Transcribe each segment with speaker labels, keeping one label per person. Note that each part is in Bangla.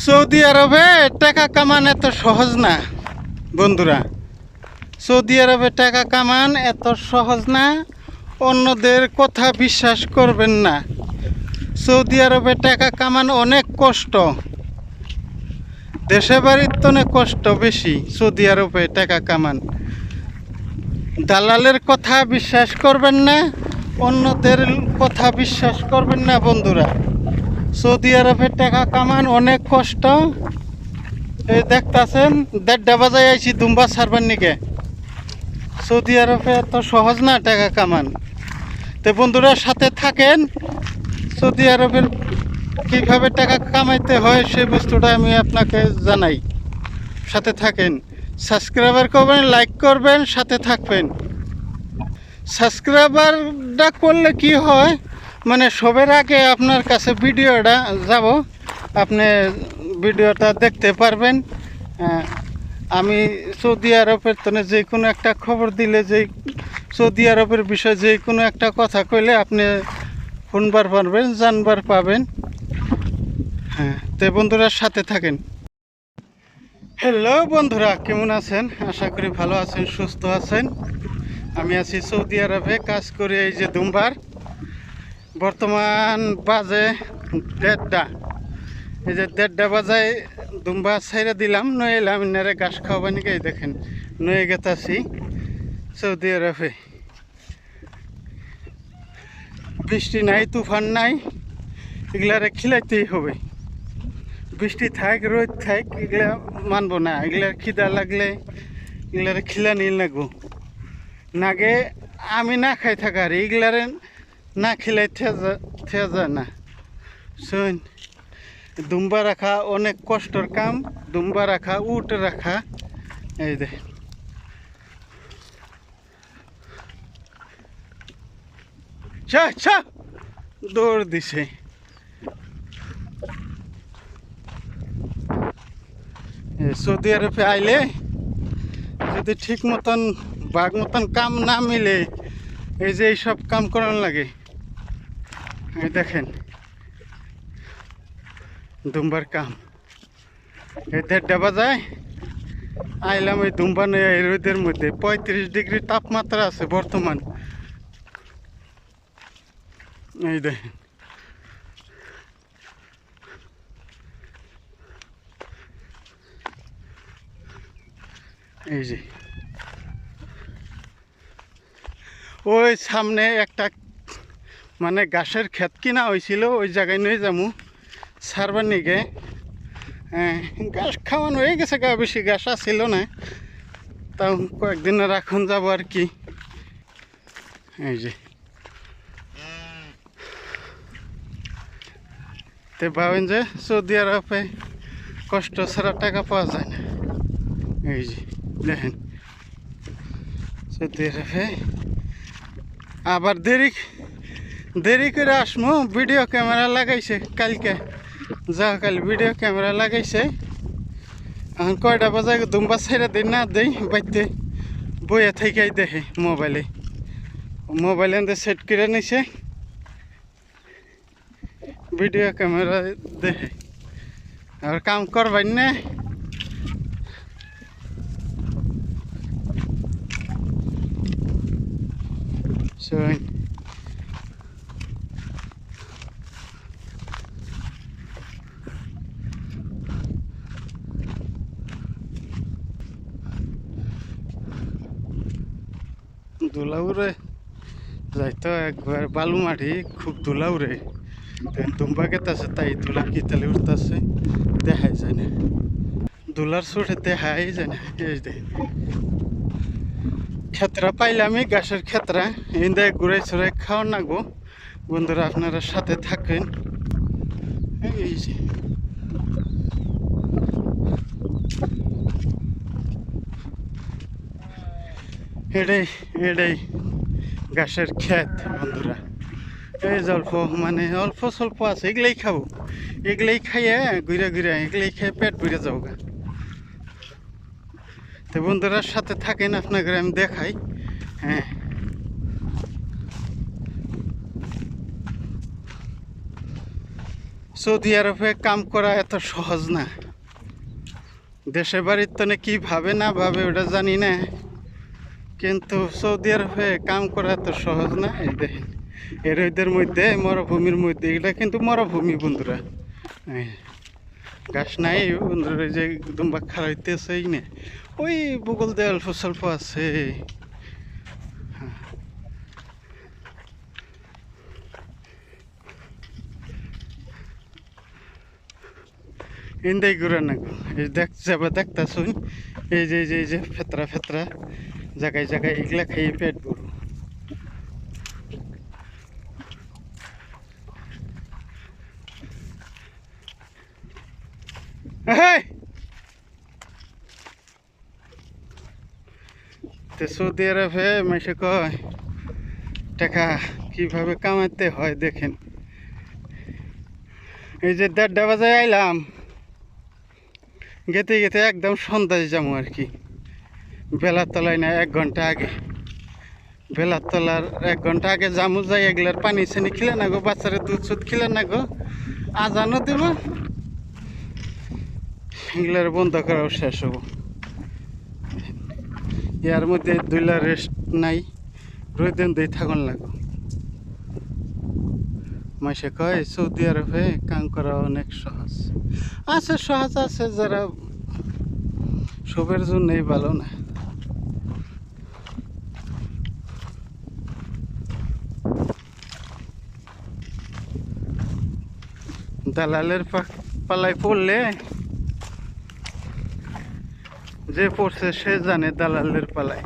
Speaker 1: সৌদি আরবে টাকা কামান এত সহজ না বন্ধুরা। সৌদি আরবে টাকা কামান এত সহজ না, অন্যদের কথা বিশ্বাস করবেন না। সৌদি আরবে টাকা কামান অনেক কষ্ট, দেশে বাড়ির তো অনেক কষ্ট বেশি। সৌদি আরবে টাকা কামান, দালালের কথা বিশ্বাস করবেন না, অন্যদের কথা বিশ্বাস করবেন না বন্ধুরা। সৌদি আরবে টাকা কামান অনেক কষ্ট। এই দেখতেছেন 1:30 বাজায় আইছি দুম্বা সারবার নিকে। সৌদি আরবে এত সহজ না টাকা কামান। তো বন্ধুরা সাথে থাকেন, সৌদি আরবের কীভাবে টাকা কামাইতে হয় সেই বস্তুটা আমি আপনাকে জানাই। সাথে থাকেন, সাবস্ক্রাইবার করবেন, লাইক করবেন, সাথে থাকবেন। সাবস্ক্রাইবারটা করলে কি হয়, মানে সবার আগে আপনার কাছে ভিডিওটা যাব, আপনি ভিডিওটা দেখতে পারবেন। আমি সৌদি আরবের তনে যে কোনো একটা খবর দিলে, যে সৌদি আরবের বিষয়ে যে কোনো একটা কথা কইলে আপনি শুনবার পারবেন, জানবার পাবেন। হ্যাঁ, তো বন্ধুরা সাথে থাকেন। হ্যালো বন্ধুরা, কেমন আছেন? আশা করি ভালো আছেন, সুস্থ আছেন। আমি আছি সৌদি আরবে, কাজ করি এই যে দুম্বার। বর্তমান বাজে 1:30। এই যে 1:30 বাজায় দুম্বা ছাইরা দিলাম, নয়ে এলাম ইনারে ঘাস খাওয়াবানি গাই। দেখেন নয়ে গেতাছি সৌদি আরবে। বৃষ্টি নাই, তুফান নাই, এগুলারে খিলাইতেই হবে। বৃষ্টি থাক, রোদ থাক, এগুলা মানবো না। এগুলার খিদা লাগলে এগুলারে খিলানি লাগবো। নাগে আমি না খাই থাকা, আর এগুলারে না খিলাই থেয়া যায় না। শুন, দুম্বা রাখা অনেক কষ্টর কাম। দুম্বা রাখা, উট রাখা, এই দে দৌড় দিছে। সৌদি আরবে আইলে যদি ঠিক মতন বাঘ মতন কাম না মিলে, এই যে এইসব কাম করার লাগে। এই দেখেন দুম্বার কাম। এই 1:30 বাজায় আইলাম এই দুম্বা নিয়ে। এই রোদের মধ্যে 35 ডিগ্রি তাপমাত্রা আছে বর্তমান। এই দেখেন এই যে ওই সামনে একটা মানে ঘাসের ক্ষেত কিনা হয়েছিল, ওই জায়গায় নিয়ে যাবো সারবার নিকে। হ্যাঁ, ঘাস খাওয়ানো হয়ে গেছে, গা বেশি ঘাস ছিল না, তাও কয়েকদিন রাখুন যাবো আর কি। এই যে তে ভাবেন যে সৌদি আরবে কষ্ট ছাড়া টাকা পাওয়া যায় না। এই যে দেখেন সৌদি আরবে আবার দেরি করে আসমো। ভিডিও ক্যামেরা লাগাইছে কালকে, কাল ভিডিও ক্যামেরা লাগাইছে। এখন কয়টা বাজায় দুম্বা ছেড়ে দিই না দেই, বাইতে বইয়া থেকেই দেখে মোবাইলে সেট করে নিছে, ভিডিও ক্যামেরা দেখে। আর কাম করবেন না, দুলাউরে যাইতো একবার বালু মাটি, খুব দুলাউরে দুম্বা গেতাছে, তাই দুলা কি তালে উঠতেছে দেখাই যায় না। দুলার চোটে দেখাই যায় না। এই যে ক্ষেত্রা পাইলামই, গাছের ক্ষেত্রা ইন্দে ঘুরাই ছুরাই খাওয়া নাগবো। বন্ধুরা আপনারা সাথে থাকেন। এই যে এটাই গাছের ক্ষেত বন্ধুরা। এই অল্প মানে অল্প স্বল্প আছে, এগুলাই খাবো। এগুলাই খাইয়ে ঘুরে এগুলাই খাইয়ে পেট ভরে যাবো গা। তো বন্ধুরা সাথে থাকেন, আপনাকে আমি দেখাই। হ্যাঁ, সৌদি আরবে কাম করা এত সহজ না। দেশে বাড়ির তনে কী ভাবে না ভাবে ওটা জানি না, কিন্তু সৌদি আরবে কাম করা এত সহজ না। এই দেখেন এর ওইদের মধ্যে মরুভূমির মধ্যে, এটা কিন্তু মরুভূমি বন্ধুরা, ঘাস নাই বন্ধুরা। এই যে দুম্বা খাড়া হইতেছে এই না, ওই বগল দিয়ে অল্প স্বল্প আছে। ইন্দাই ঘুরে না গো, এই যাবে দেখতা শুন, এই যে ফেতরা ফেতরা জায়গায় জায়গায় এগুলা খেয়ে পেট ভরু। সৌদি আরবে মাসে কয় টাকা কিভাবে কামাতে হয় দেখেন। এই যে 1:30 বাজে আইলাম, গেতে গেতে একদম সন্ধ্যায় যাবো আর কি। বেলার তলায় না 1 ঘন্টা আগে, বেলার তলার 1 ঘন্টা আগে জামু, যাই এগুলার পানি ছানি খিলে না গো, বাচ্চারা দুধ সুদ খিলে না গো, আজানও দেব, এগুলার বন্ধ করাও শেষ হবো। ইয়ার মধ্যে দুইলা রেস্ট নাই, রোদেন দিয়ে থাকুন লাগো। মাসে কয় সৌদি আরবে কাম করা অনেক সহজ আছে, সহজ আছে, যারা সবের জন্যই ভালো না। দালালের পালায় পড়লে যে পড়ছে সে জানে দালালের পালায়।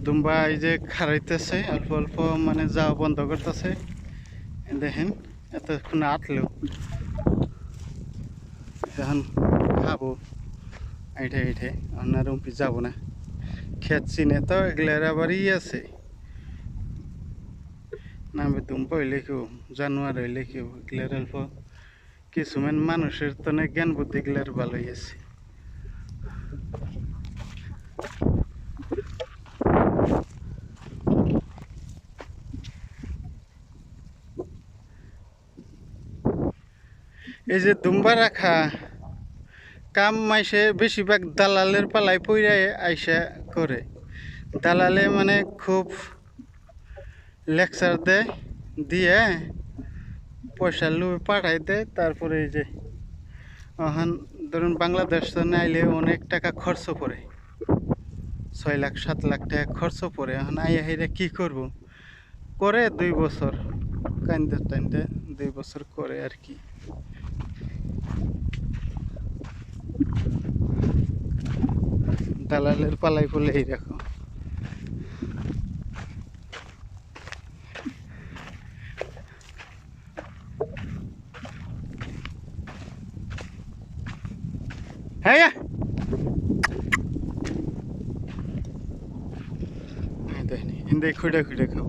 Speaker 1: দুম্বা এই যে খারাইতেছে অল্প অল্প, মানে যাওয়া বন্ধ করতেছে। দেখেন এতক্ষণ আটলেও এখন খাবো এইটে এইটে, আর উম্পি যাবো না। খেত চিনে তো এগুলার আবার আছে নামে, দুম্বা হইলে কেউ জানোয়ার হইলে কেউ, এগুলার অল্প কিছুমান মানুষের তো জ্ঞান বুদ্ধি এগুলার ভালোই আছে। এই যে দুম্বা রাখা কাম মাইসে বেশিরভাগ দালালের পালায় পইরা আইসা করে। দালালে মানে খুব লেকচার দেয়, দিয়ে পয়সা লুয়ে পাঠাই দেয়। তারপরে এই যে এখন ধরুন বাংলাদেশ আইলে অনেক টাকা খরচ পড়ে, 6 লাখ 7 লাখ টাকা খরচ পড়ে। এখন আইয়া হেরা কী করব, করে 2 বছর কান্দে টান্দে 2 বছর করে আর কি। দালালের পালাই পড়লে এইরকম। হ্যাঁ দেখনি হিন্দে খুঁড়ে খুঁড়ে খাও।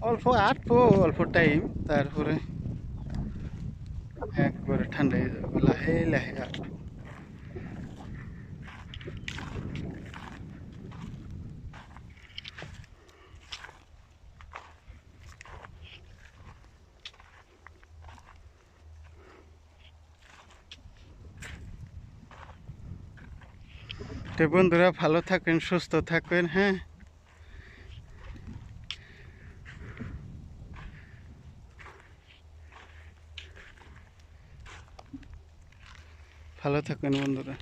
Speaker 1: অল্প আটবো, অল্প টাইম, তারপরে একবারে ঠান্ডা হয়ে যাবে, লাহে লাহে আটবো। তো বন্ধুরা ভালো থাকেন, সুস্থ থাকবেন, হ্যাঁ। ভালো থাকবেন বন্ধুরা।